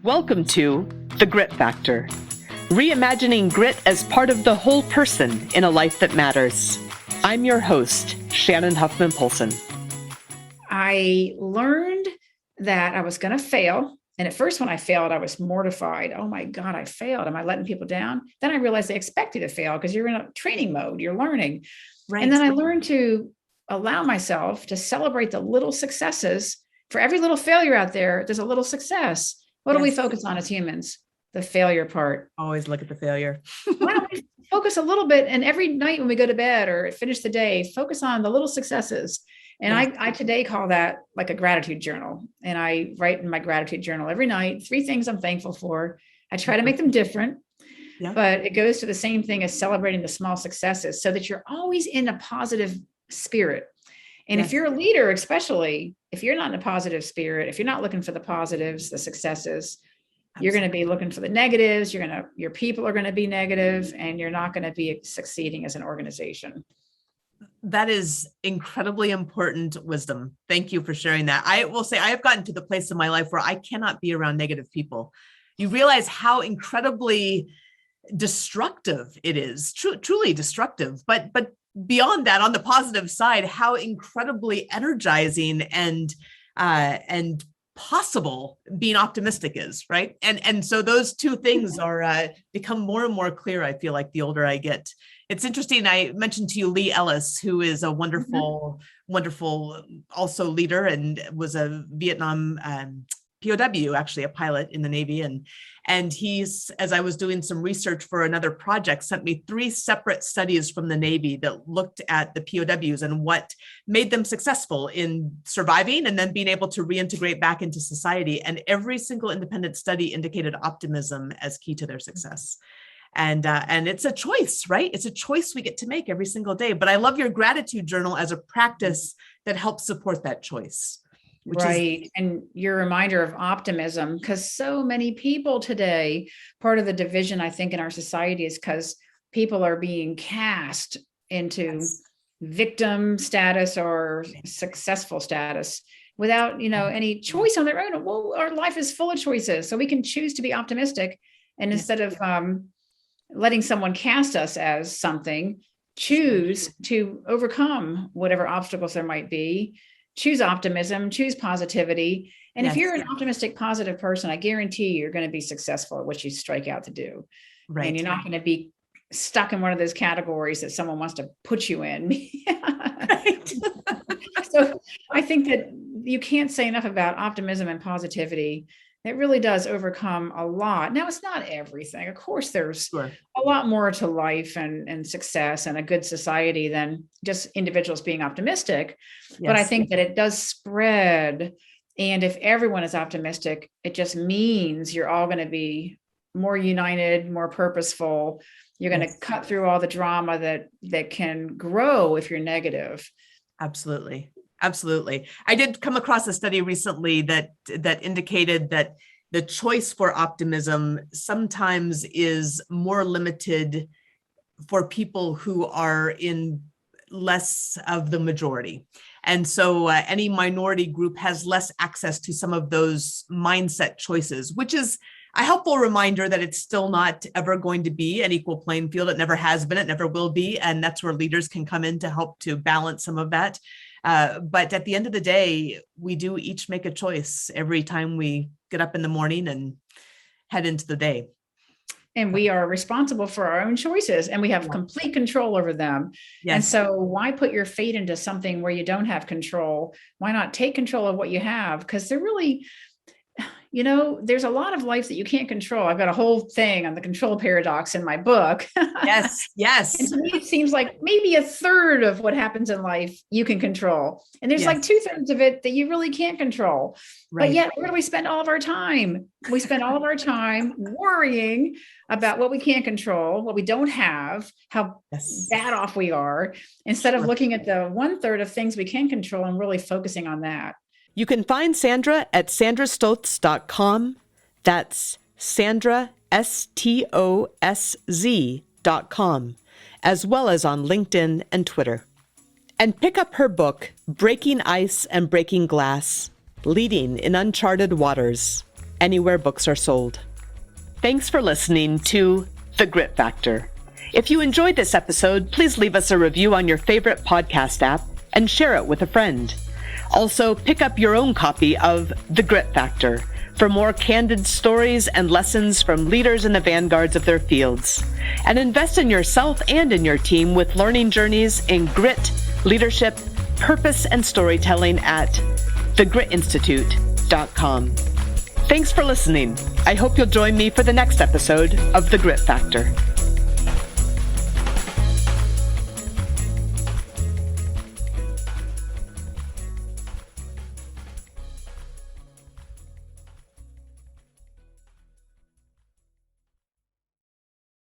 Welcome to The Grit Factor, reimagining grit as part of the whole person in a life that matters. I'm your host, Shannon Huffman Polson. I learned that I was going to fail. And at first, when I failed, I was mortified. Oh my God, I failed. Am I letting people down? Then I realized they expect you to fail because you're in a training mode, you're learning. Right. And then I learned to allow myself to celebrate the little successes. For every little failure out there, there's a little success. What do we focus on as humans? The failure part. Always look at the failure. Why don't we focus a little bit? And every night when we go to bed or finish the day, focus on the little successes. And I today call that like a gratitude journal. And I write in my gratitude journal every night, 3 things I'm thankful for. I try to make them different, but it goes to the same thing as celebrating the small successes so that you're always in a positive spirit. And if you're a leader, especially if you're not in a positive spirit, if you're not looking for the positives, the successes, you're going to be looking for the negatives. Your people are going to be negative, and you're not going to be succeeding as an organization. That is incredibly important wisdom. Thank you for sharing that. I will say I have gotten to the place in my life where I cannot be around negative people. You realize how incredibly destructive it is, truly destructive, but beyond that, on the positive side, how incredibly energizing and possible being optimistic is, right? And so those 2 things are become more and more clear, I feel like, the older I get. It's interesting. I mentioned to you Lee Ellis, who is a wonderful also leader and was a Vietnam POW, actually a pilot in the Navy. And he's, as I was doing some research for another project, sent me 3 separate studies from the Navy that looked at the POWs and what made them successful in surviving and then being able to reintegrate back into society. And every single independent study indicated optimism as key to their success. And it's a choice, right? It's a choice we get to make every single day. But I love your gratitude journal as a practice that helps support that choice. Right. And your reminder of optimism, because so many people today, part of the division, I think, in our society is because people are being cast into victim status or successful status without, any choice on their own. Well, our life is full of choices, so we can choose to be optimistic. And instead of letting someone cast us as something, choose to overcome whatever obstacles there might be. Choose optimism, choose positivity. And if you're an optimistic, positive person, I guarantee you're going to be successful at what you strike out to do. Right. And you're not going to be stuck in one of those categories that someone wants to put you in. So I think that you can't say enough about optimism and positivity. It really does overcome a lot. Now, it's not everything. Of course, there's a lot more to life and success and a good society than just individuals being optimistic. But I think that it does spread. And if everyone is optimistic, it just means you're all going to be more united, more purposeful. You're going to cut through all the drama that can grow if you're negative. Absolutely. Absolutely. I did come across a study recently that indicated that the choice for optimism sometimes is more limited for people who are in less of the majority. And so any minority group has less access to some of those mindset choices, which is a helpful reminder that it's still not ever going to be an equal playing field. It never has been, it never will be. And that's where leaders can come in to help to balance some of that. But at the end of the day, we do each make a choice every time we get up in the morning and head into the day. And we are responsible for our own choices, and we have complete control over them. Yes. And so why put your fate into something where you don't have control? Why not take control of what you have? Because they're really, there's a lot of life that you can't control. I've got a whole thing on the control paradox in my book. Yes. And to me, it seems like maybe a third of what happens in life you can control. And there's like 2/3 of it that you really can't control. Right. But yet, where do we spend all of our time? We spend all of our time worrying about what we can't control, what we don't have, how bad off we are, instead of looking at the 1/3 of things we can control and really focusing on that. You can find Sandra at sandrastotz.com. That's Sandra, STOSZ.com, as well as on LinkedIn and Twitter. And pick up her book, Breaking Ice and Breaking Glass, Leading in Uncharted Waters. anywhere books are sold. Thanks for listening to The Grit Factor. If you enjoyed this episode, please leave us a review on your favorite podcast app and share it with a friend. Also, pick up your own copy of The Grit Factor for more candid stories and lessons from leaders in the vanguards of their fields. And invest in yourself and in your team with learning journeys in grit, leadership, purpose, and storytelling at thegritinstitute.com. Thanks for listening. I hope you'll join me for the next episode of The Grit Factor.